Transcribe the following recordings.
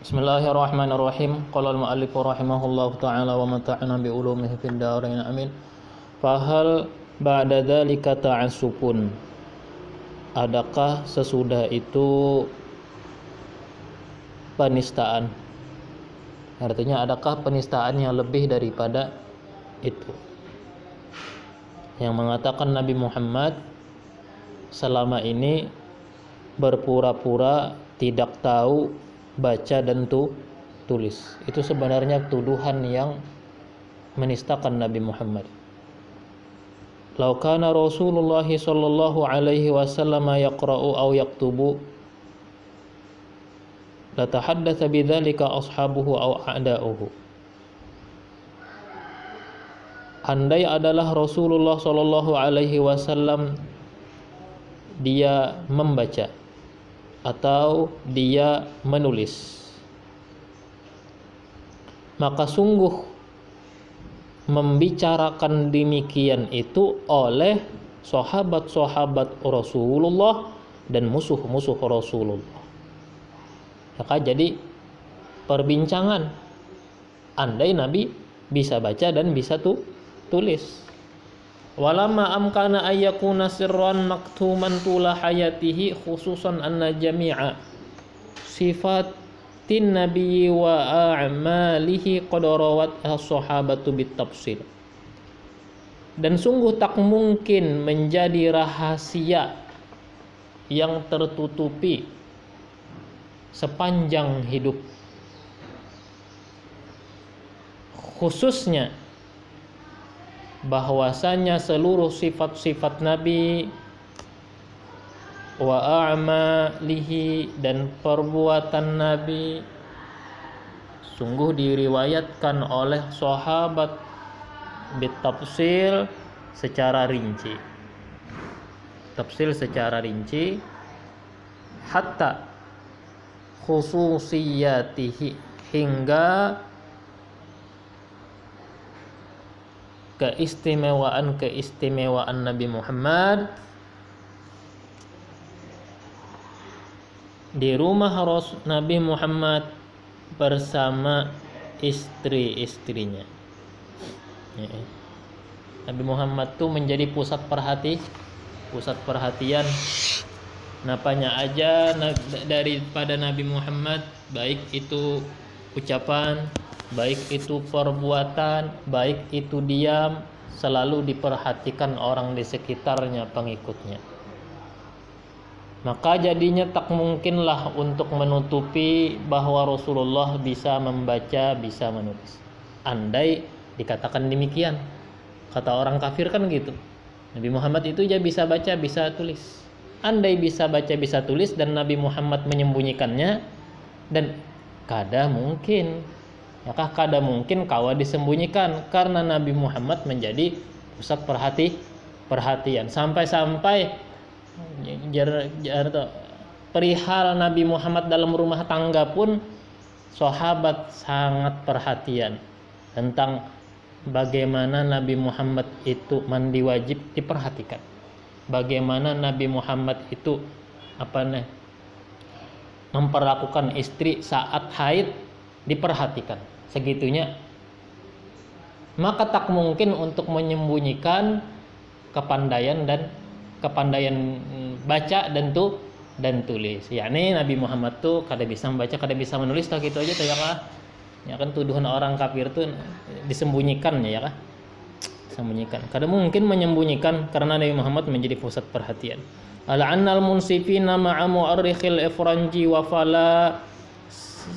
Bismillahirrahmanirrahim. Qala al-mu'allif rahimahullahu ta'ala wa mata'ana bi ulumihi fid dharain amin. Fahal ba'da dzalika ta'assupun. Adakah sesudah itu penistaan? Artinya adakah penistaan yang lebih daripada itu? Yang mengatakan Nabi Muhammad selama ini berpura-pura tidak tahu baca dan tulis. Itu sebenarnya tuduhan yang menistakan Nabi Muhammad. Lau kana Rasulullah sallallahu alaihi wasallam yaqra'u aw yaktubu la tahaddatsa bidzalika ashabuhu aw a'da'uhu. Andai adalah Rasulullah sallallahu alaihi wasallam dia membaca atau dia menulis, maka sungguh membicarakan demikian itu oleh sahabat-sahabat Rasulullah dan musuh-musuh Rasulullah. Maka jadi perbincangan andai Nabi bisa baca dan bisa tulis. Walamma amkana ayyakuna sirran maktuman tula hayatihi khususan anna jami'a sifatin nabiyyi wa a'malihi qad rawat as-sahabatu bitafsil. Dan sungguh tak mungkin menjadi rahasia yang tertutupi sepanjang hidup, khususnya bahwasanya seluruh sifat-sifat Nabi wa a'malihi dan perbuatan Nabi sungguh diriwayatkan oleh sahabat bitafsil secara rinci. Tafsil secara rinci hatta khususiyatihi, hingga keistimewaan Nabi Muhammad di rumah Nabi Muhammad bersama istri-istrinya. Nabi Muhammad tuh menjadi pusat perhatian. Napanya aja daripada Nabi Muhammad, baik itu ucapan, baik itu perbuatan, baik itu diam, selalu diperhatikan orang di sekitarnya, pengikutnya. Maka jadinya tak mungkinlah untuk menutupi bahwa Rasulullah bisa membaca, bisa menulis. Andai dikatakan demikian, kata orang kafir kan gitu, Nabi Muhammad itu ya bisa baca, bisa tulis. Andai bisa baca, bisa tulis dan Nabi Muhammad menyembunyikannya, dan kada mungkin kawa disembunyikan, karena Nabi Muhammad menjadi pusat perhatian. Sampai-sampai perihal Nabi Muhammad dalam rumah tangga pun sahabat sangat perhatian tentang bagaimana Nabi Muhammad itu mandi wajib, diperhatikan. Bagaimana Nabi Muhammad itu memperlakukan istri saat haid, diperhatikan segitunya. Maka tak mungkin untuk menyembunyikan kepandaian baca dan tulis. Yakni Nabi Muhammad tuh kada bisa membaca, kada bisa menulis, tak gitu aja tuh ya kah? Ya kan tuduhan orang kafir tuh disembunyikan ya kah? Disembunyikan. Kada mungkin menyembunyikan karena Nabi Muhammad menjadi pusat perhatian. Al-annal munsifina ma'a mu'arrikhil ifranji wa fala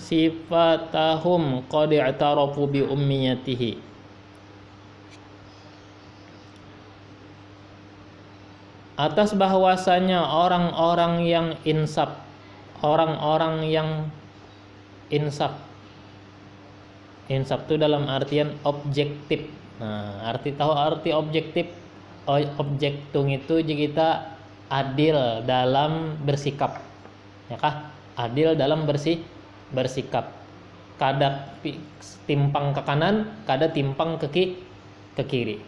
sifatahum qad i'tarafu bi ummiyatihi. Atas bahwasanya orang-orang yang insaf, insaf itu dalam artian objektif. Nah, arti objektif. Objektung itu kita adil dalam bersikap, ya kah? Adil dalam bersikap, kada timpang ke kanan, kada timpang ke kiri.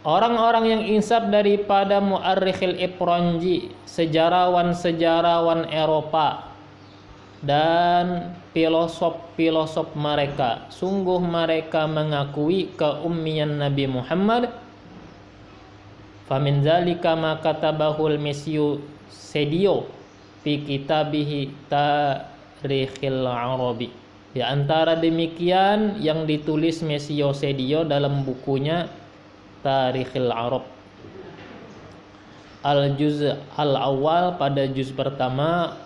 Orang-orang yang insaf daripada mu'arrikhil ifranji, sejarawan-sejarawan Eropa, dan filosof-filosof mereka, sungguh mereka mengakui keummian Nabi Muhammad. Famin zalika ma katabahul Mesyu Sedio fi kitabihi Tarikhil Arabi. Di antara demikian yang ditulis Mesyu Sedio dalam bukunya Tarikhil Arab. Al-Juz al-Awwal, pada juz pertama,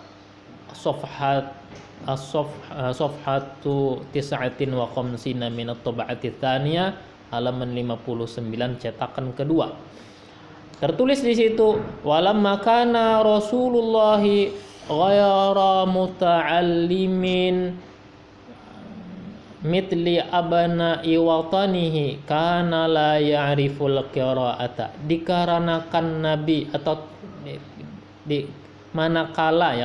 Sofhatu tis'atin wa khamsina min at-tab'ati tsaniyah, halaman 59 cetakan kedua. Tertulis di situ, walamma kana Rasulullah ghayra muta'allimin mitli abna'i watanihi kana la ya'riful qira'ata. Dikarenakan Nabi atau manakala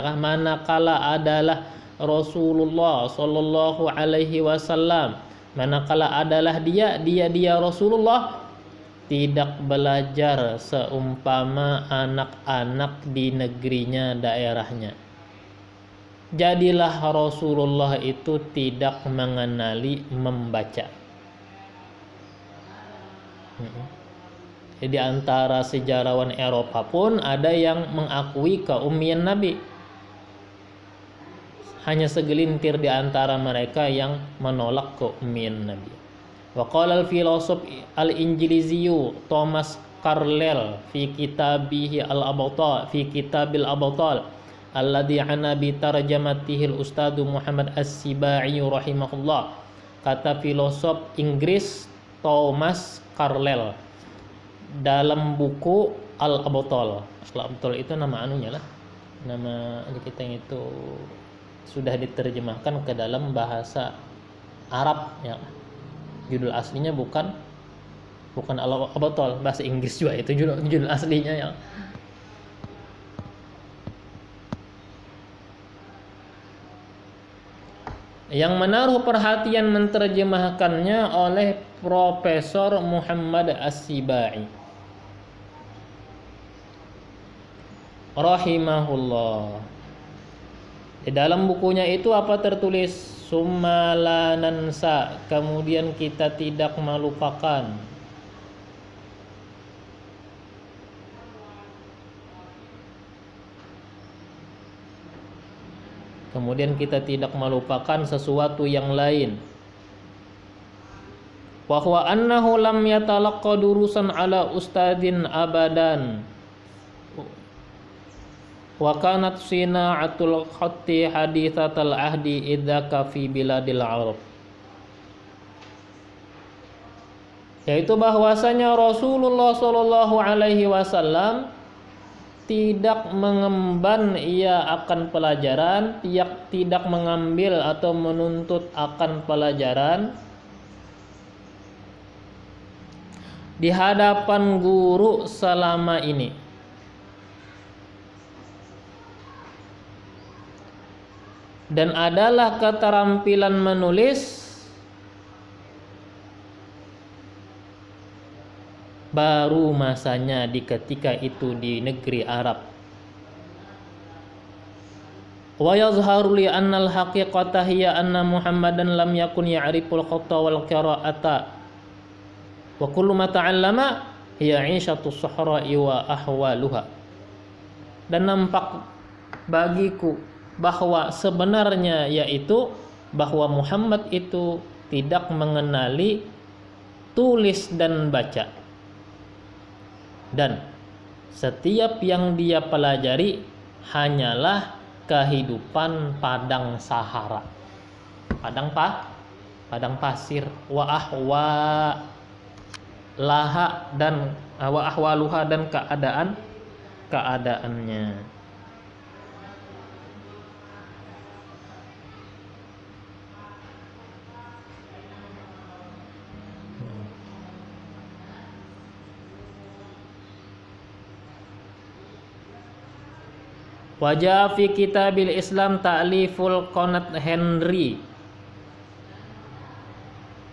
adalah Rasulullah sallallahu alaihi wasallam, manakala adalah dia Rasulullah tidak belajar seumpama anak-anak di negerinya, daerahnya. Jadilah Rasulullah itu tidak mengenali membaca. Jadi antara sejarawan Eropa pun ada yang mengakui keummian Nabi. Hanya segelintir di antara mereka yang menolak keummian Nabi. Wa qala al-filosof al-Injiliziyu Thomas Carlyle fi kitabihi al-Abtal fi kitabil Abtal alladhi ana bi tarjamatihil Ustadu Muhammad As-Sibai rahimahullah. Kata filosof Inggris Thomas Carlyle dalam buku Al-Abtal. Al-Abtal itu nama anunya lah. Nama kita yang itu sudah diterjemahkan ke dalam bahasa Arab ya. Judul aslinya bukan Al-Abtal, bahasa Inggris juga itu judul aslinya ya. Yang menaruh perhatian menerjemahkannya oleh Profesor Muhammad As-Sibai rahimahullah. Di dalam bukunya itu apa tertulis? Summa la nansa, kemudian kita tidak melupakan. Kemudian kita tidak melupakan sesuatu yang lain. Wa huwa annahu lam yatalaqqa durusan ala ustadin abadan. Wa kanat sina'atul khatti hadithatal ahdi idzaka fi biladil Arab. Yaitu bahwasanya Rasulullah sallallahu alaihi wasallam tidak mengemban ia akan pelajaran, tidak mengambil atau menuntut akan pelajaran di hadapan guru selama ini. Dan adalah keterampilan menulis baru masanya di ketika itu di negeri Arab. Wa yazharu li anna al-haqiqata hiya anna Muhammadan lam yakun ya'riful khatta wal qira'ata wa kullu ma ta'allama hiya 'ishatus sahra'i wa ahwaluha. Dan nampak bagiku bahwa sebenarnya yaitu bahwa Muhammad itu tidak mengenali tulis dan baca, dan setiap yang dia pelajari hanyalah kehidupan padang Sahara, padang pasir, wa ahwalaha dan wa ahwaluha dan keadaannya. Wajah fi kitabil Islam ta'liful Conrad Henry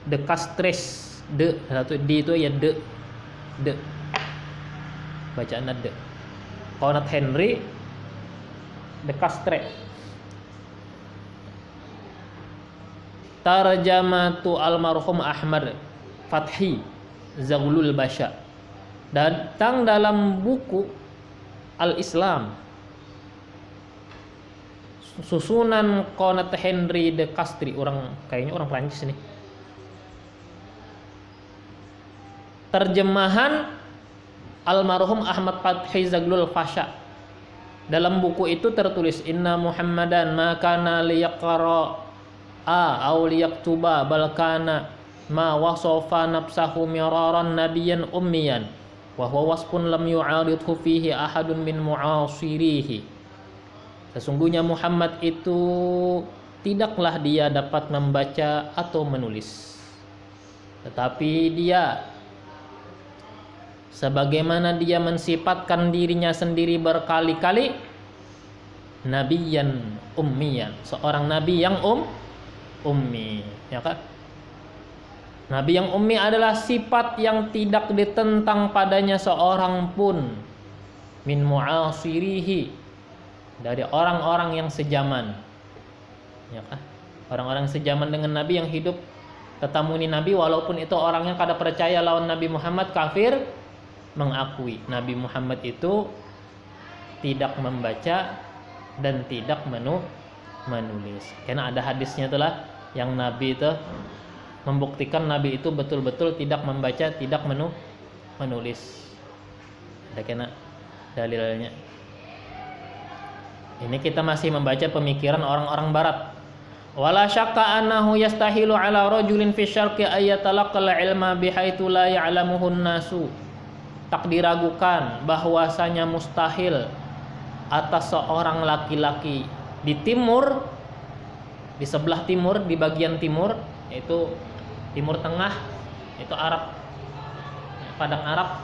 de Castres, de satu d itu ya de bacaan de Conrad Henry de Castres Tarjamatu almarhum Ahmad Fathi Zaghlul Basha. Datang dalam buku Al-Islam susunan Konat Henry de Castries, kayaknya orang Prancis nih. Terjemahan almarhum Ahmad Fathi Zaghlul Basha. Dalam buku itu tertulis inna Muhammadan ma kana liyaqra'a aw liyaktuba bal kana ma wasafa nafsahu miraran nabiyyan ummiyan wa huwa wasfun lam yu'aridhu fihi ahadun min mu'asirihi. Sesungguhnya Muhammad itu tidaklah dia dapat membaca atau menulis, tetapi dia sebagaimana dia mensifatkan dirinya sendiri berkali-kali, nabiyyan ummiyan, seorang nabi yang ummi, ya kan? Nabi yang ummi adalah sifat yang tidak ditentang padanya seorang pun min mu'asirihi, dari orang-orang yang sejaman, ya kan? Orang-orang sejaman dengan Nabi yang hidup tetamuni Nabi, walaupun itu orangnya kada percaya lawan Nabi Muhammad, kafir, mengakui Nabi Muhammad itu tidak membaca dan tidak menulis. Karena ada hadisnya itulah yang Nabi itu membuktikan Nabi itu betul-betul tidak membaca, tidak menulis. Ada kena dalilnya. Ini kita masih membaca pemikiran orang-orang barat. Wala syakka annahu yastahilu ala rajulin fi syarqi ayatalaqal ilma bihaitsu la ya'lamuhu an-nasu. Tak diragukan bahwasanya mustahil atas seorang laki-laki di timur, di sebelah timur, di bagian timur, yaitu Timur Tengah, itu Arab, Padang Arab,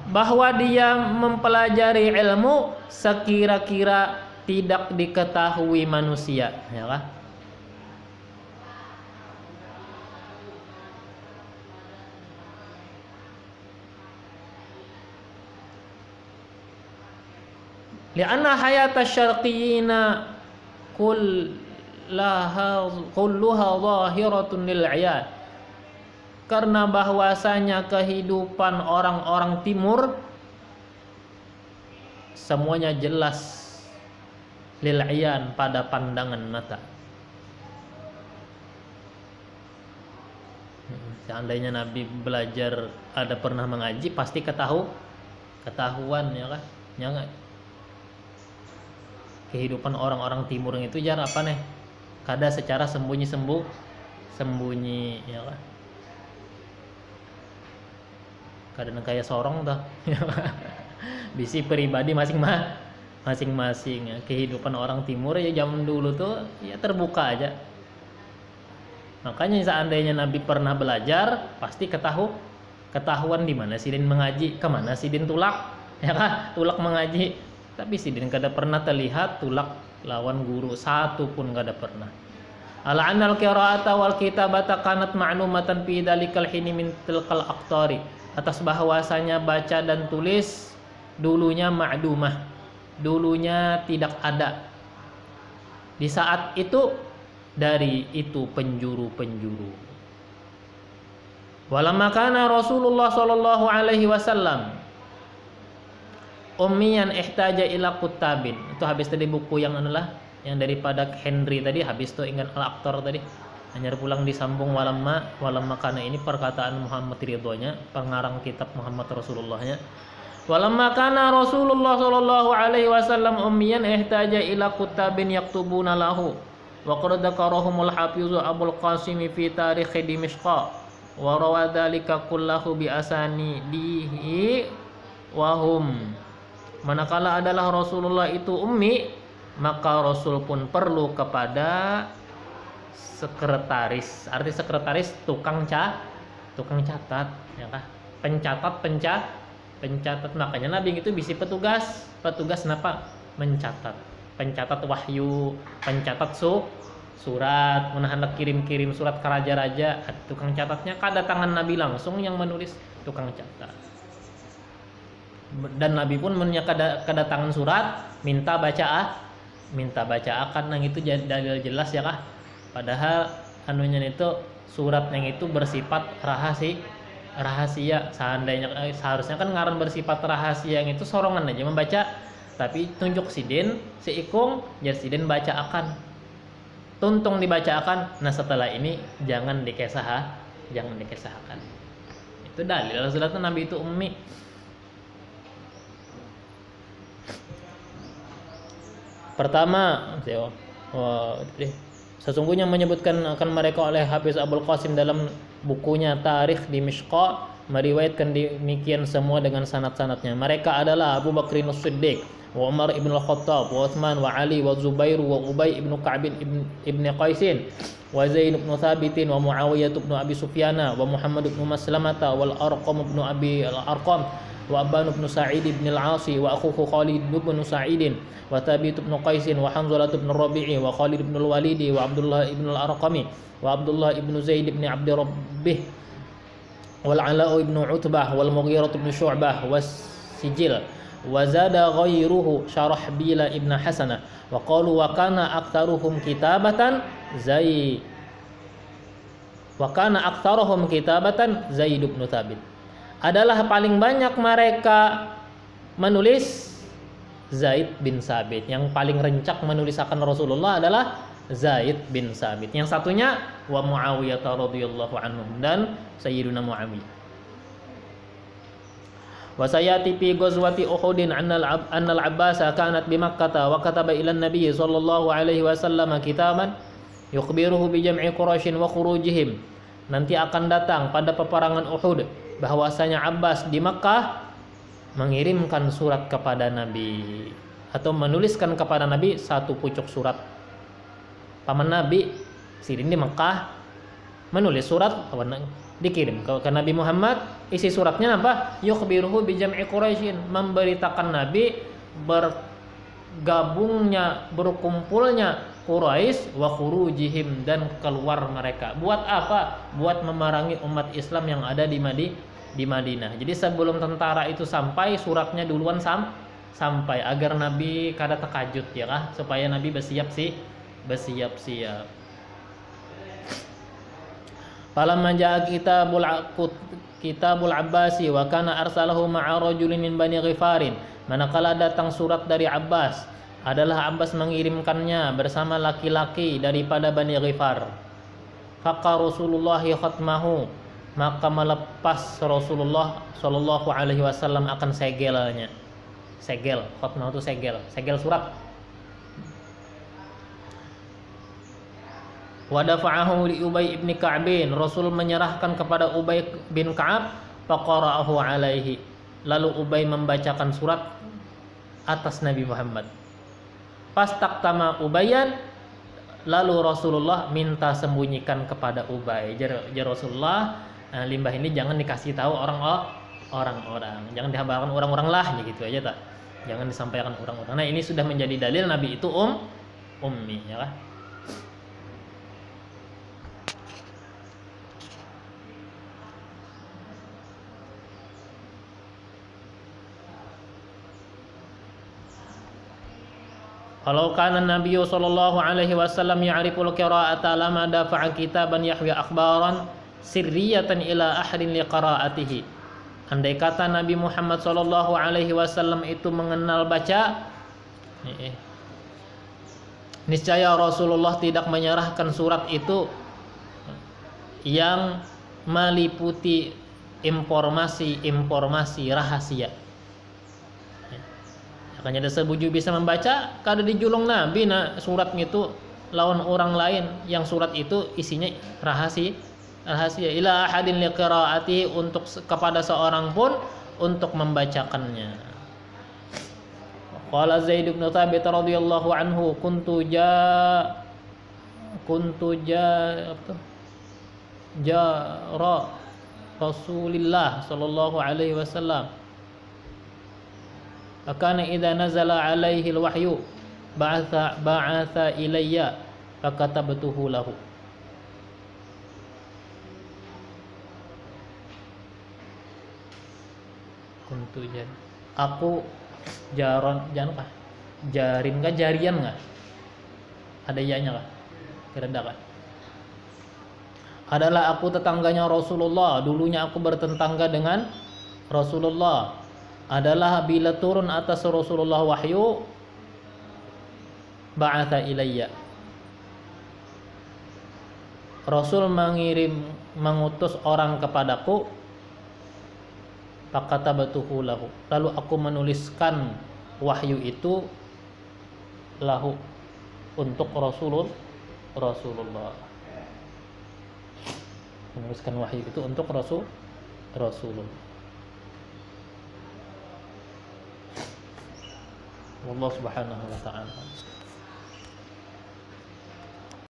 bahwa dia mempelajari ilmu sekira-kira tidak diketahui manusia, ya kan? Lianna hayata syarqiyina kulluha zahiratun lil 'ayad. Karena bahwasanya kehidupan orang-orang timur semuanya jelas lil 'ayan, pada pandangan mata. Seandainya Nabi belajar, ada pernah mengaji, pasti ketahuan, ya kan? Jangan. Kehidupan orang-orang timur itu jar apa nih? Kada secara sembunyi, ya kan? Kada kayak sorong dah. Bisi pribadi masing-masing ya. Kehidupan orang timur ya zaman dulu tuh ya terbuka aja. Makanya seandainya Nabi pernah belajar, pasti ketahuan di mana Sidin mengaji, kemana Sidin tulak, ya kan? Tulak mengaji. Tapi Sidin kada pernah terlihat tulak lawan guru, satu pun kada pernah. Ala anal qira'ata wal kitabata kanat ma'lumatan fi dalikal hini min tilkal aqtari. Atas bahwasanya baca dan tulis dulunya ma'dumah, dulunya tidak ada. Di saat itu dari itu penjuru-penjuru. Walamma kana Rasulullah sallallahu alaihi wasallam ummiyan ihtaja ila kutabin. Itu habis tadi buku yang adalah yang daripada Henry tadi, habis itu ingat al-aktor tadi. Hanya pulang disambung walamma kana ini perkataan Muhammad Ridhonya, pengarang kitab Muhammad Rasulullahnya. Walamma kana Rasulullah sallallahu alaihi wasallam ummiyan ihtaja ila kutabin yaktubuna lahu. Wa qad dzakarahumul hafiz Abul Qasim fi tarikh Dimashq. Wa rawa dzalika kullahu bi asanidihi wa hum. Manakala adalah Rasulullah itu ummi, maka Rasul pun perlu kepada sekretaris. Arti sekretaris tukang catat, ya kan? Pencatat. Makanya Nabi itu bisi petugas napa? Pencatat wahyu, pencatat surat, hendak kirim surat ke raja-raja, tukang catatnya kada tangan Nabi langsung yang menulis, tukang catat. Dan Nabi pun kedatangan surat minta minta bacaakan, nang itu dalil jelas ya kah? Padahal anunya itu surat yang itu bersifat rahasia. Seharusnya kan ngaran bersifat rahasia yang itu sorongan aja membaca, tapi tunjuk sidin seikung jar sidin baca akan tuntung dibacakan. Nah setelah ini jangan dikesahkan. Itu dalil surat Nabi itu ummi. Pertama, sesungguhnya menyebutkan akan mereka oleh Hafiz Abul Qasim dalam bukunya Tarikh Dimishqa, meriwayatkan demikian semua dengan sanad-sanadnya. Mereka adalah Abu Bakrin As-Siddiq, wa Umar ibn al-Khattab, wa Uthman, wa Ali, wa Zubair, wa Ubay ibn Ka'b ibn Qaisin, wa Zaid ibn Thabit, wa Muawiyah ibn Abi Sufyana, wa Muhammad ibn Maslamata, wal Arqam ibn Abi al-Arqam, wa Abban ibn Sa'id ibn al-Asi, wa akhuhu Khalid ibn Sa'id, wa Thabit ibn Qaisin, wa Hanzalah ibn Rabi'i, wa Khalid ibn al-Walidi, wa Abdullah ibn al-Arqami, wa Abdullah ibn Zaid ibn Abdi Rabbih, wal Ala ibn Utbah, wal Mughirah ibn Syu'bah, was Sijil, wa zada ghairuhu Syarahbil ibn Hasanah, wa qalu wa kana aktsaruhum kitabatan Zaid ibn Thabit. Adalah paling banyak mereka menulis Zaid bin Sabit. Yang paling rencak menulis akan Rasulullah adalah Zaid bin Sabit. Yang satunya wa Muawiyah radhiyallahu anhu dan Sayyiduna Muawiyah. Wa sayati fi ghazwati Uhudin annal Abbas kanat bi Makkah wa kataba ila an-nabiy sallallahu alaihi wasallam kitaban yukhbiruhu bi jam'i Quraisy wa khurujihim. Nanti akan datang pada peperangan Uhud bahwasanya Abbas di Makkah mengirimkan surat kepada Nabi atau menuliskan kepada Nabi satu pucuk surat. Paman Nabi sidin di Makkah menulis surat dikirim ke Nabi Muhammad. Isi suratnya apa? Yukhbiruhu bi jam'i Quraisyin, memberitakan Nabi berkumpulnya Quraisy wa khurujihim, dan keluar mereka. Buat apa? Buat memerangi umat Islam yang ada di Madinah. Jadi sebelum tentara itu sampai, suratnya duluan sampai agar Nabi kada terkajut ya kah? Supaya Nabi bersiap. Falamma jaa kitabul Abbasi wa kana arsalahu ma'a rajulin min Bani Ghifarin. Manakala datang surat dari Abbas, adalah Abbas mengirimkannya bersama laki-laki daripada Bani Ghifar. Faqa Rasulullah khatmahu, maka melepas Rasulullah sallallahu alaihi wasallam akan segelnya. Segel, khatmah itu segel surat. Wa dafa'ahu li Ubay ibn Ka'bin, Rasul menyerahkan kepada Ubay bin Ka'ab, faqara'ahu alaihi, lalu Ubay membacakan surat atas Nabi Muhammad. Fastaktama Ubayyan, lalu Rasulullah minta sembunyikan kepada Ubay. Jar Rasulullah, limbah ini jangan dikasih tahu orang-orang, jangan dihabarkan orang-orang lah, gitu aja tak. Jangan disampaikan orang-orang. Nah ini sudah menjadi dalil Nabi itu ummi ya kan? Kalau kana Nabi sallallahu alaihi wasallam ya'riful qira'ata lama dafa'a kitaban yahwi akhbaran sirriyatan ila ahadin liqira'atihi. Andai kata Nabi Muhammad sallallahu alaihi wasallam itu mengenal baca, niscaya Rasulullah tidak menyerahkan surat itu yang meliputi informasi rahasia. Makanya ada sebuju bisa membaca, kada dijulung Nabi surat itu lawan orang lain yang surat itu isinya rahasia ila ahadin liqiraati, untuk kepada seorang pun untuk membacakannya. Qala Zaid bin Thabit radhiyallahu anhu kuntu jara Rasulillah sallallahu alaihi wasallam. Akana idza nazala alaihi alwahyu ba'atha ilayya fakatabtuhu lahu. Kuntu jar. Aku jaron, jangan apa? Jarin kah jarian enggak? Ada iya-nya kah? Tidak ada kah? Adalah aku tetangganya Rasulullah, dulunya aku bertetangga dengan Rasulullah. Adalah bila turun atas Rasulullah wahyu, ba'atha ilayya. Rasul mengutus orang kepadaku, fakatabatuhu lahu. Lalu aku menuliskan wahyu itu lahu, untuk Rasulullah. Menuliskan wahyu itu untuk Rasulullah. Wallahu subhanahu wa ta'ala.